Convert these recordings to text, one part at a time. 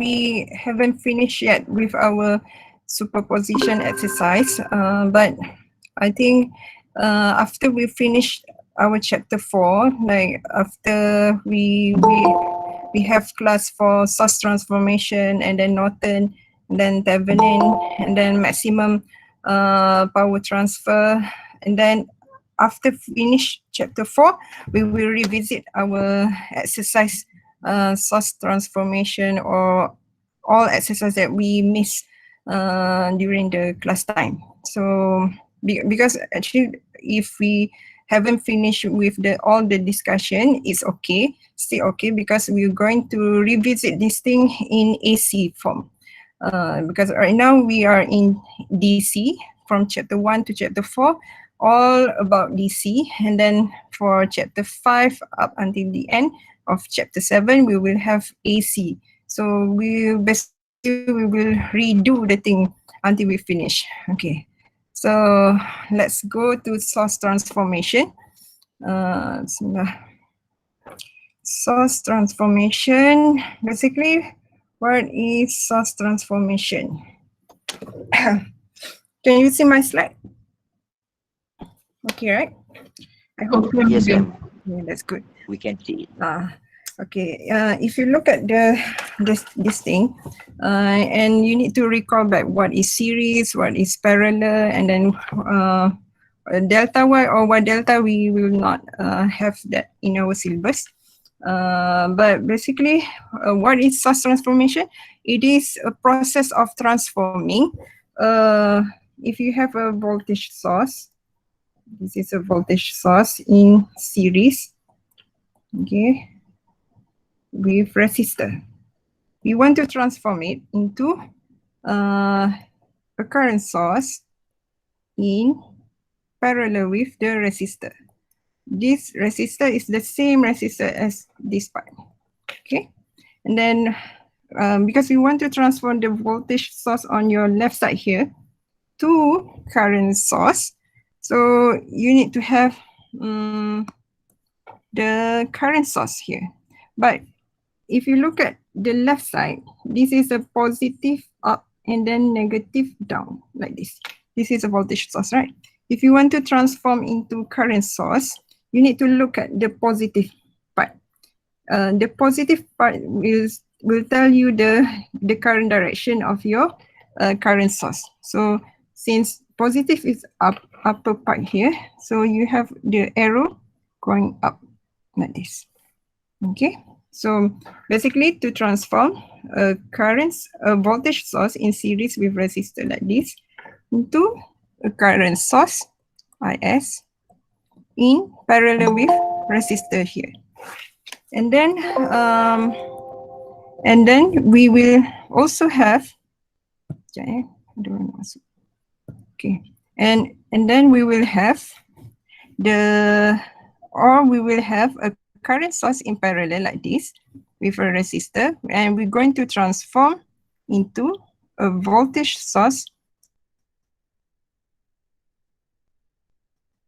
we haven't finished yet with our superposition exercise, but I think after we finish our chapter 4, like after we have class for source transformation and then Norton, and then Thevenin, and then maximum power transfer, and then after finish chapter 4, we will revisit our exercise source transformation or all exercise that we miss during the class time. So because actually if we haven't finished with all the discussion, it's okay, still okay, because we're going to revisit this thing in AC form. Because right now we are in DC from chapter 1 to chapter 4, all about DC, and then for chapter 5 up until the end of chapter 7, we will have AC. So we will redo the thing until we finish. Okay, so let's go to source transformation. Source transformation, basically, what is source transformation? Can you see my slide? Okay, right? I hope Yes, ma'am. Yeah, that's good. We can see it. Okay. If you look at this thing, and you need to recall back what is series, what is parallel, and then delta Y or Y delta, we will not have that in our syllabus. But basically, what is source transformation? It is a process of transforming. If you have a voltage source, this is a voltage source in series, okay, with resistor. We want to transform it into a current source in parallel with the resistor. This resistor is the same resistor as this part, okay? And then because we want to transform the voltage source on your left side here to current source, so you need to have the current source here. But if you look at the left side, this is a positive up and then negative down, like this. This is a voltage source, right? If you want to transform into current source, you need to look at the positive part. The positive part will tell you the current direction of your current source. So since positive is upper part here, so you have the arrow going up like this. Okay, so basically to transform a voltage source in series with resistor like this into a current source IS in parallel with resistor here. And then we will also have and then we will have a current source in parallel like this with a resistor, and we're going to transform into a voltage source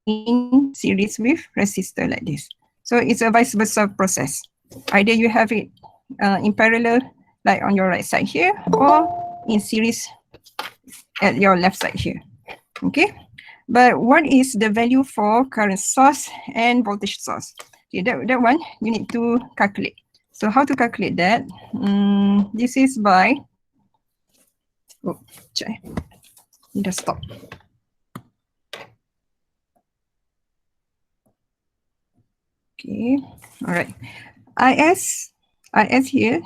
in series with resistor like this. So it's a vice versa process. Either you have it in parallel like on your right side here, or in series at your left side here. Okay, but what is the value for current source and voltage source? Okay, that one you need to calculate. So how to calculate that? This is by, need to stop. Okay, all right. IS here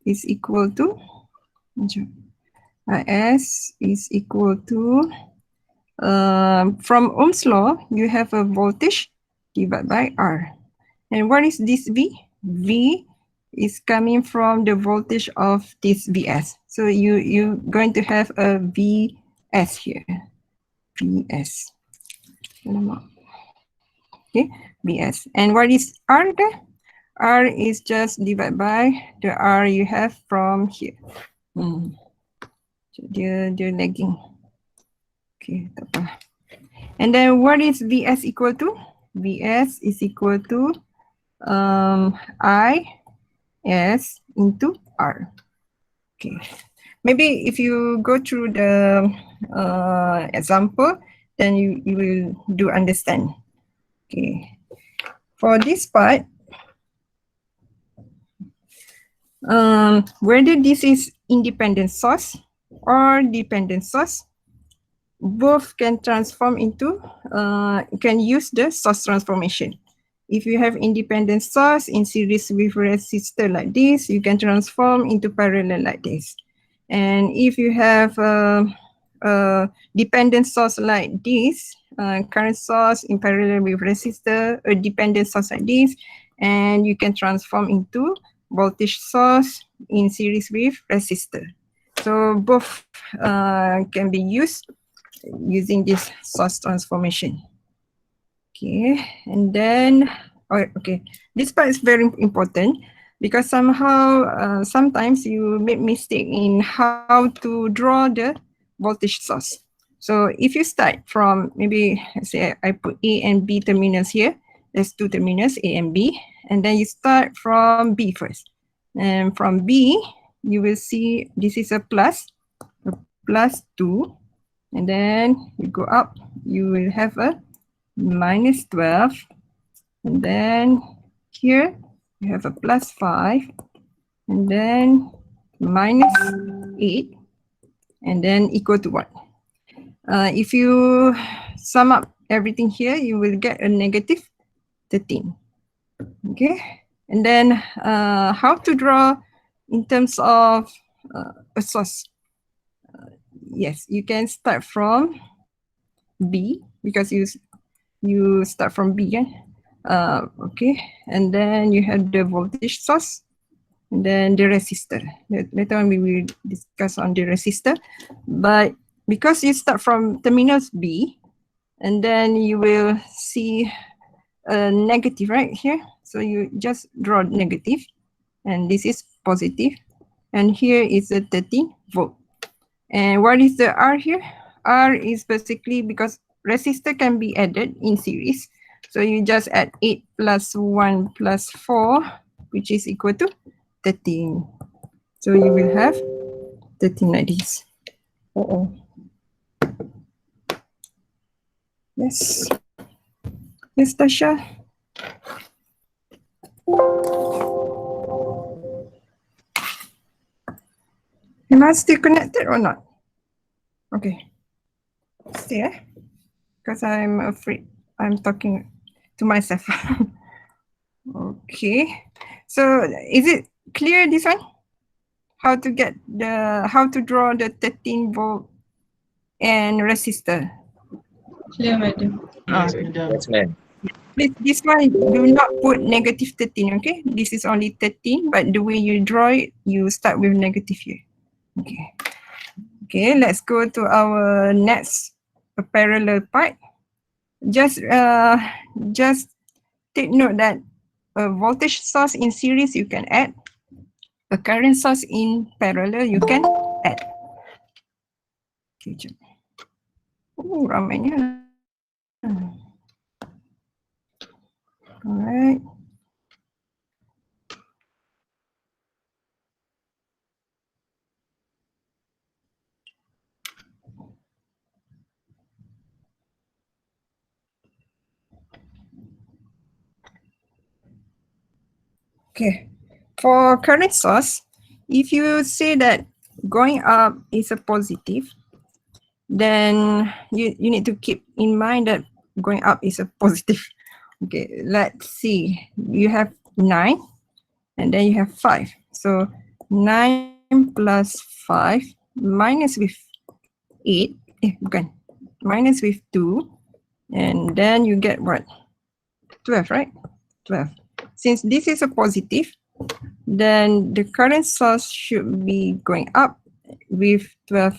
is equal to, IS is equal to, from Ohm's law, you have a voltage divided by R. And what is this V? V is coming from the voltage of this Vs. So you're going to have a Vs here. Vs. Okay, Vs. And what is R there? R is just divided by the R you have from here. The lagging. Okay, and then what is Vs equal to? Vs is equal to Is into R. Okay, maybe if you go through the example, then you will do understand. Okay, for this part, whether this is independent source or dependent source, both can transform into, can use the source transformation. If you have independent source in series with resistor like this, you can transform into parallel like this. And if you have a dependent source like this, current source in parallel with resistor, a dependent source like this, and you can transform into voltage source in series with resistor. So both can be used using this source transformation. Okay, and then, okay, this part is very important because somehow, sometimes you make mistake in how to draw the voltage source. So if you start from, maybe let's say I put A and B terminals here, there's two terminals, A and B, and then you start from B first. And from B, you will see this is a plus 2, and then you go up, you will have a minus 12, and then here you have a plus 5, and then minus 8, and then equal to what? If you sum up everything here, you will get a negative 13. Okay, and then how to draw in terms of a source? Yes, you can start from B because you start from B, yeah? Okay, and then you have the voltage source, and then the resistor. Later on we will discuss on the resistor, but because you start from terminals B, and then you will see a negative right here. So you just draw negative, and this is positive, and here is a 13 volt. And what is the R here? R is basically because resistor can be added in series. So you just add 8 plus 1 plus 4, which is equal to 13. So you will have 13 like this. Uh-oh. Yes. Yes, Tasha. Am I still connected or not? Okay. Stay, because I'm afraid I'm talking to myself. Okay. So is it clear this one? How to get how to draw the 13 volt and resistor? Clear, madam. Yes, ma'am. This one, do not put negative 13, okay? This is only 13, but the way you draw it, you start with negative here. Okay. Okay, let's go to our next parallel part. Just take note that a voltage source in series you can add, a current source in parallel you can add. Okay, oh, ramainya. All right. Okay, for current source, if you say that going up is a positive, then you need to keep in mind that going up is a positive. Okay, let's see. You have 9 and then you have 5. So 9 plus 5 minus with 8, bukan, minus with 2, and then you get what? 12, right? 12. Since this is a positive, then the current source should be going up with 12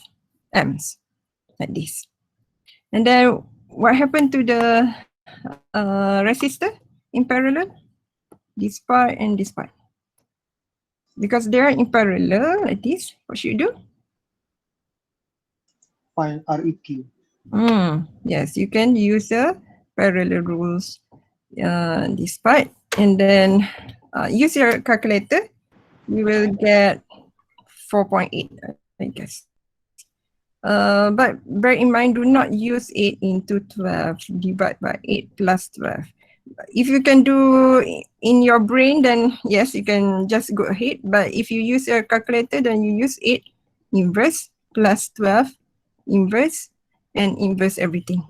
amps, like this. And then what happened to the resistor in parallel? This part and this part. Because they are in parallel like this, what should you do? Find REQ. Yes, you can use the parallel rules, this part, and then use your calculator. You will get 4.8, I guess. But bear in mind, do not use 8 into 12, divide by 8 plus 12. If you can do in your brain, then yes, you can just go ahead. But if you use your calculator, then you use 8 inverse plus 12 inverse and inverse everything.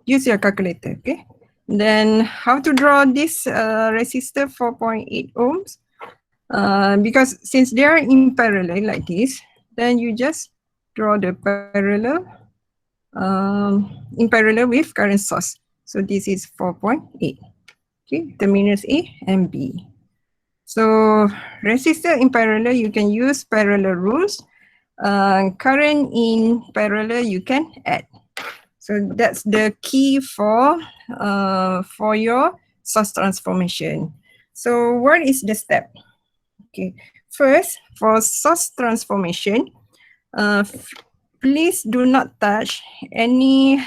Use your calculator, okay? Then how to draw this resistor 4.8 ohms? Because since they are in parallel like this, then you just draw the parallel in parallel with current source. So this is 4.8. Okay, terminals A and B. So resistor in parallel, you can use parallel rules. Current in parallel, you can add. So that's the key for your source transformation. So what is the step? Okay, first for source transformation, please do not touch any,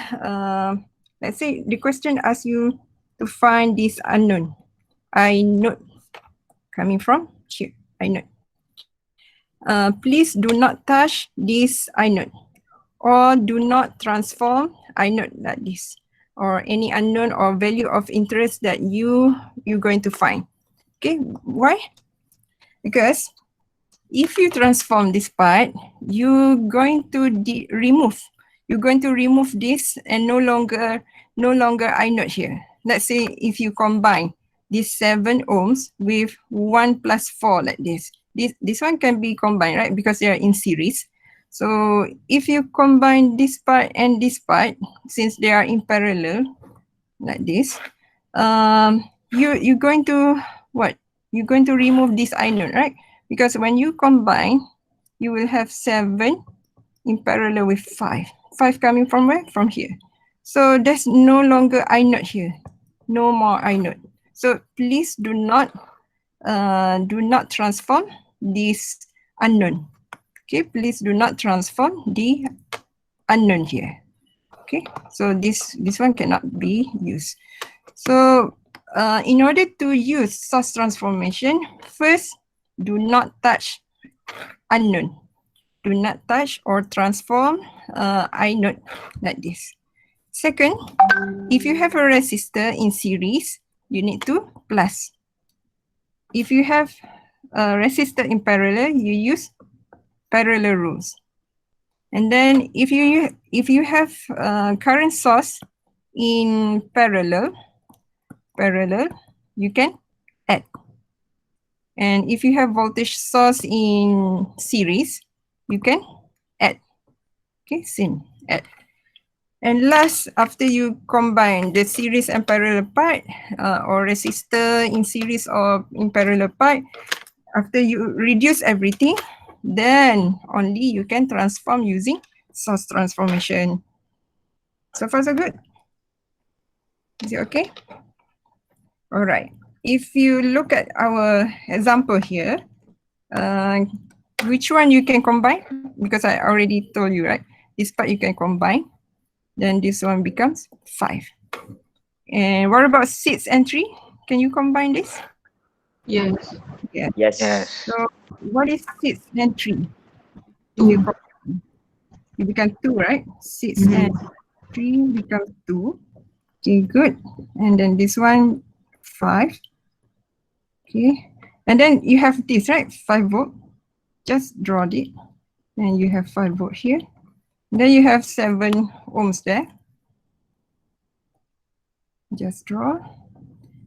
let's say the question asks you to find this unknown. I note coming from here, I note. Please do not touch this I note, or do not transform I note like this, or any unknown or value of interest that you're going to find. Okay, why? Because if you transform this part, you're going to remove. You're going to remove this and no longer I note here. Let's say if you combine this 7 ohms with 1 plus 4 like this. This one can be combined, right? Because they are in series. So if you combine this part and this part, since they are in parallel like this, you're going to what? You're going to remove this I note, right? Because when you combine, you will have 7 in parallel with 5. 5 coming from where? From here. So there's no longer I note here. No more I note. So please do not transform this unknown. Okay, please do not transform the unknown here. Okay, so this one cannot be used. So in order to use source transformation, first, do not touch unknown. Do not touch or transform I note like this. Second, if you have a resistor in series, you need to plus. If you have a resistor in parallel, you use parallel rules. And then if you have current source in parallel, you can add. And if you have voltage source in series, you can add. Okay, same, add. And last, after you combine the series and parallel part, or resistor in series or in parallel part, after you reduce everything, then only you can transform using source transformation. So far, so good. Is it okay? All right. If you look at our example here, which one you can combine? Because I already told you, right? This part you can combine. Then this one becomes 5. And what about 6 and 3? Can you combine this? Yes. Yeah. Yes. So what is 6 and 3? Two. You become 2, right? 6 and 3 becomes 2. Okay, good. And then this one, 5. Okay. And then you have this, right? 5 volt. Just draw it. And you have 5 volt here. Then you have 7 ohms there. Just draw.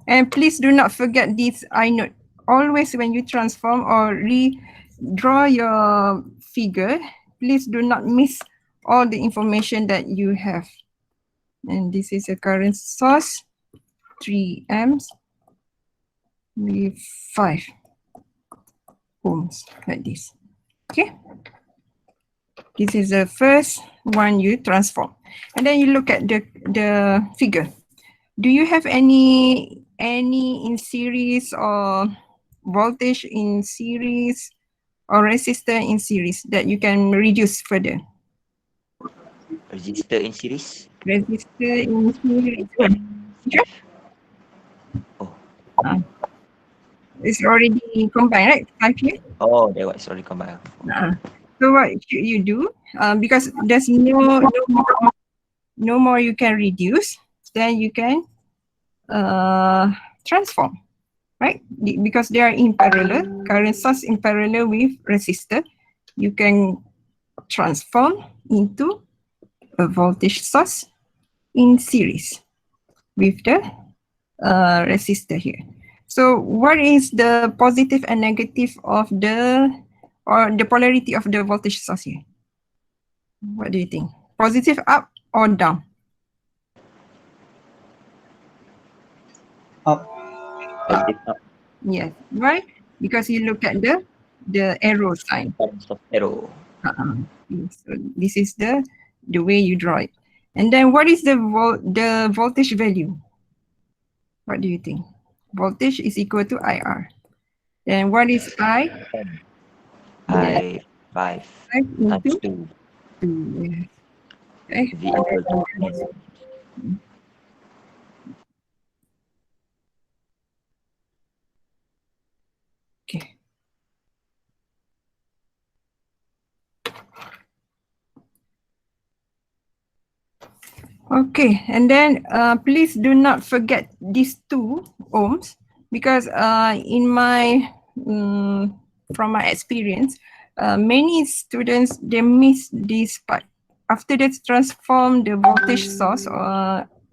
And please do not forget this I note. Always when you transform or redraw your figure, please do not miss all the information that you have. And this is a current source, 3 amps with 5 ohms like this. Okay. This is the first one you transform. And then you look at the figure. Do you have any in series or voltage in series or resistor in series that you can reduce further? Resistor in series. Resistor in series. Sure. Oh, Ah. It's already combined, right? 5 here. Oh, that was already combined. Uh, so what should you do? Because there's no more you can reduce, then you can transform, right? Because they are in parallel, current source in parallel with resistor, you can transform into a voltage source in series with the resistor here. So what is the positive and negative of the polarity of the voltage source here? What do you think? Positive up or down? Up. Positive up. Yes. Why? Because you look at the arrow sign. Terms of arrow. So this is the way you draw it. And then what is the voltage value? What do you think? Voltage is equal to IR. And what is I? Yes, I 5 I times into 2 2. Yes. Okay. V equal to 10. Okay. Okay, and then please do not forget these 2 ohms because in my from my experience, many students they miss this part. After they transform the voltage source,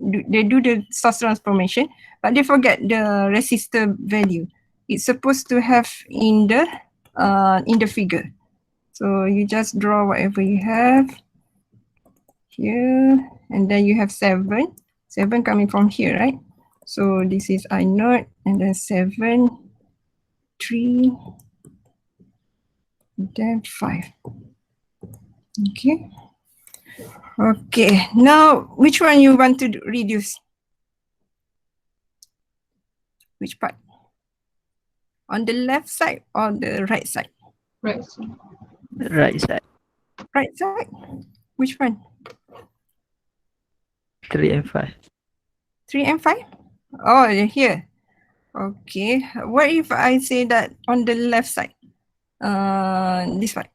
they do the source transformation, but they forget the resistor value. It's supposed to have in the figure. So you just draw whatever you have here, and then you have 7 coming from here, right? So this is I naught, and then 7, 3, then 5. Okay, now which one you want to reduce? Which part? On the left side or the right side? Right. Right side. Right side. Which one? 3 and 5. 3 and 5? Oh, here. Okay, what if I say that on the left side? This one.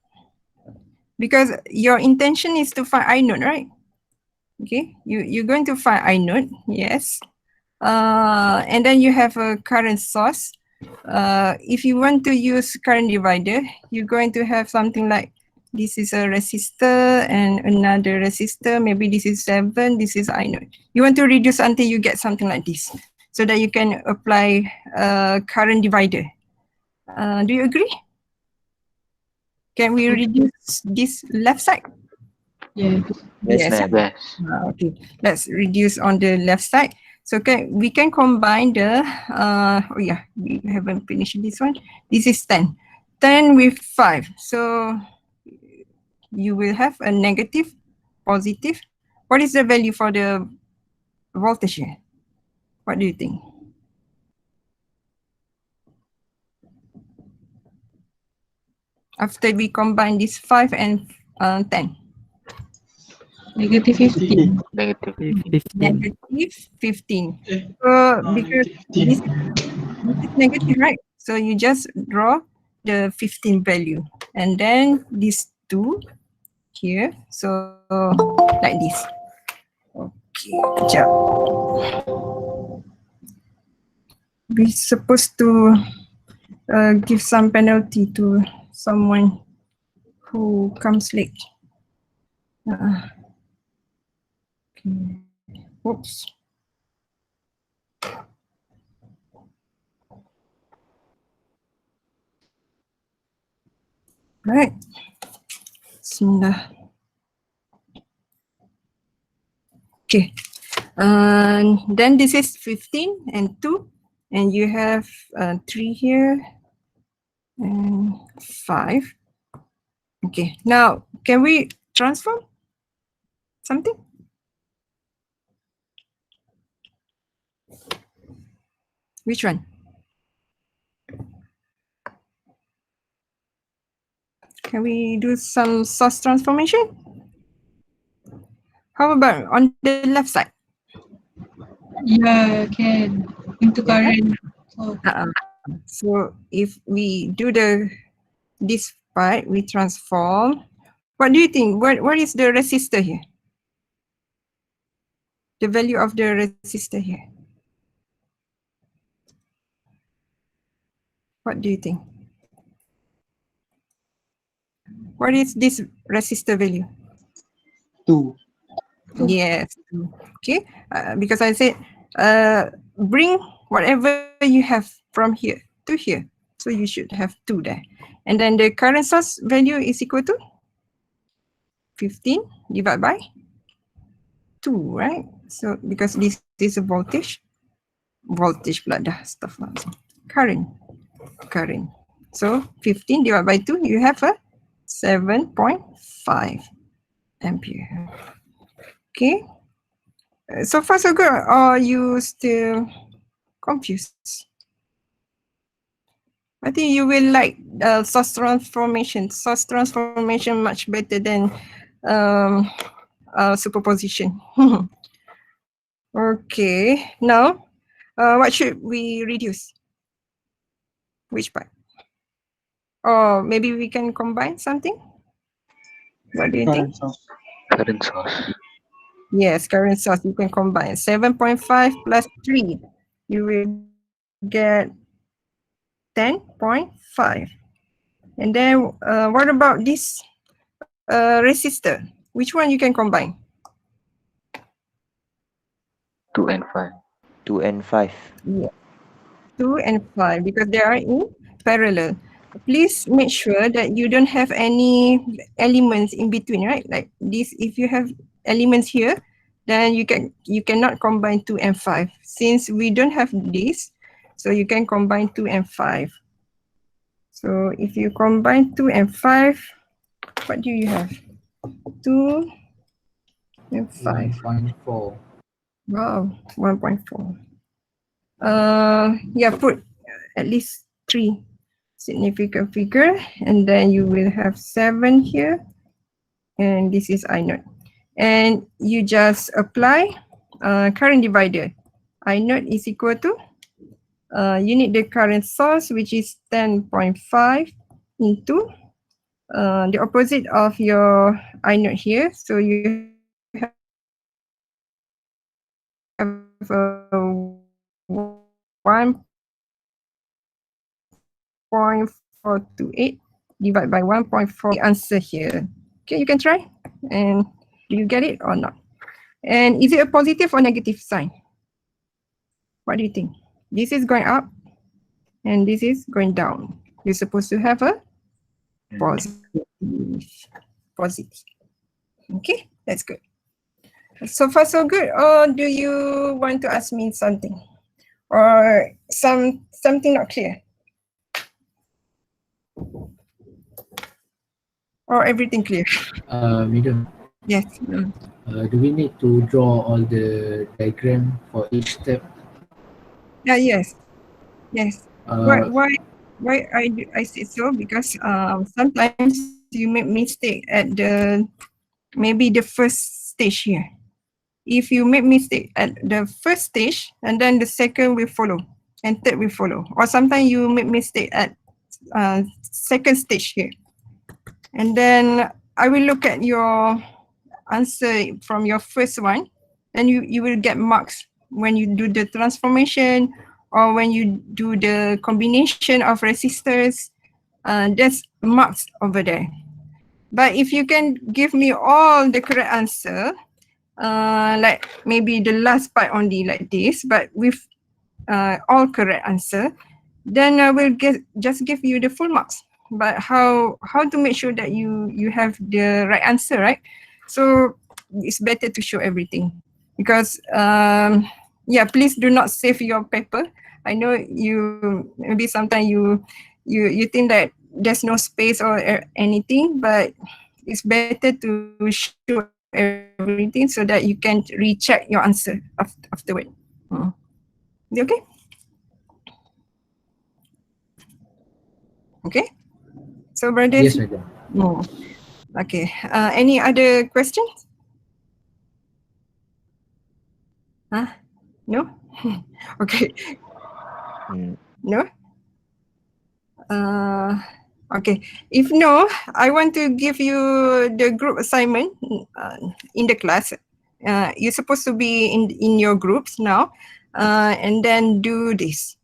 Because your intention is to find I node, right? Okay, you're going to find I node, yes. And then you have a current source. If you want to use current divider, you're going to have something like this is a resistor and another resistor. Maybe this is 7, this is I node. You want to reduce until you get something like this so that you can apply current divider. Do you agree? Can we reduce this left side? Yes. Yes, Yes. ma'am. Yes. Okay, let's reduce on the left side. So we can combine the, oh yeah, we haven't finished this one. This is 10. 10 with 5. So you will have a negative, positive. What is the value for the voltage here? What do you think? After we combine this 5 and 10. Negative 15. Negative. 15. Negative 15. So No, because negative this 15. is negative, right? So you just draw the 15 value. And then these 2 here. So like this. Okay, kejap. We're supposed to give some penalty to someone who comes late. Okay. Oops. Right. Bismillah. Okay. Then this is 15 and 2. And you have 3 here and 5. Okay. Now, can we transform something? Which one? Can we do some source transformation? How about on the left side? Yeah, can. Into current. So, So if we do this part, we transform. What do you think? What is the resistor here? The value of the resistor here. What do you think? What is this resistor value? 2. Yes. Okay. Because I said, bring whatever you have from here to here. So you should have 2 there. And then the current source value is equal to 15 divided by 2, right? So because this is a voltage pula dah, stuff lah. Current. So 15 divided by 2, you have a 7.5 ampere. Okay. So far so good, or you still confused? I think you will like source transformation. Source transformation much better than superposition. Okay, now what should we reduce? Which part? Or maybe we can combine something? What do you think? Current source. Current source. Yes, current source you can combine. 7.5 plus 3, you will get 10.5. And then what about this resistor? Which one you can combine? 2 and 5. 2 and 5. Yeah. 2 and 5 because they are in parallel. Please make sure that you don't have any elements in between, right? Like this, if you have elements here, then you cannot combine 2 and 5. Since we don't have this, so you can combine 2 and 5. So if you combine 2 and 5, what do you have? 2 and 5. 1.4. Wow, 1.4. Yeah, put at least 3 significant figure, and then you will have 7 here, and this is I naught. And you just apply current divider. I naught is equal to, you need the current source, which is 10.5 into the opposite of your I naught here. So you have a 1.428 divided by 1.4 answer here. Okay, you can try. And do you get it or not? And is it a positive or negative sign? What do you think? This is going up and this is going down. You're supposed to have a positive. Positive. Okay, that's good. So far so good. Or do you want to ask me something? Or something not clear? Or everything clear? Madam, Yes. do we need to draw all the diagram for each step? Yeah, yes. Yes. Uh, Why I say so? Because sometimes you make mistake at maybe the first stage here. If you make mistake at the first stage, and then the second will follow, and third will follow. Or sometimes you make mistake at second stage here. And then I will look at your answer from your first one, then you will get marks when you do the transformation or when you do the combination of resistors. There's marks over there. But if you can give me all the correct answer, like maybe the last part only like this, but with all correct answer, then I will just give you the full marks. But how to make sure that you have the right answer, right? So it's better to show everything because yeah, please do not save your paper. I know you maybe sometimes you think that there's no space or anything, but it's better to show everything so that you can recheck your answer afterward. Is it okay? Okay. So brothers. yes, madam. No. Okay. Any other questions? Huh? No? Okay. Mm, No? Okay. If no, I want to give you the group assignment in the class. You're supposed to be in your groups now, and then do this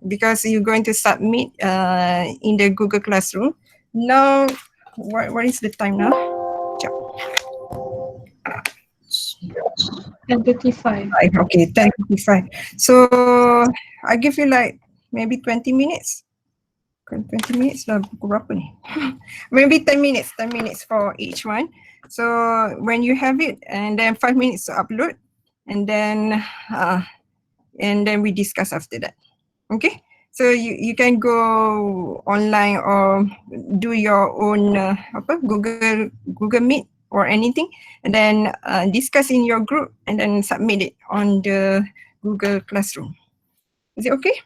because you're going to submit in the Google Classroom. Now, what is the time now? 10:35. Okay, 10:55. So I give you like maybe 20 minutes. 20 minutes dah pukul berapa ni? Maybe 10 minutes, 10 minutes for each one. So when you have it, and then 5 minutes to upload, and then we discuss after that. Okay? So you can go online or do your own Google Meet or anything, and then discuss in your group and then submit it on the Google Classroom. Is it okay?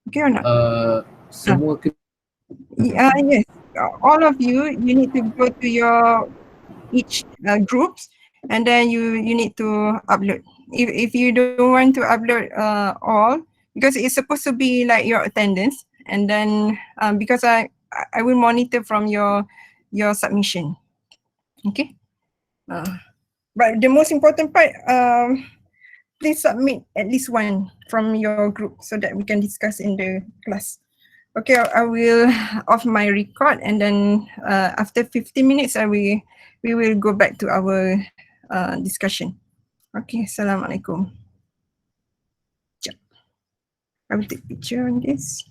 Okay or not? Semua Yes. All of you need to go to your each groups, and then you need to upload. If you don't want to upload all, because it's supposed to be like your attendance, and then because I will monitor from your submission. Okay. But the most important part, please submit at least one from your group so that we can discuss in the class. Okay, I will off my record, and then after 15 minutes, we will go back to our discussion. Okay, Assalamualaikum. Sekejap. I will take picture on this.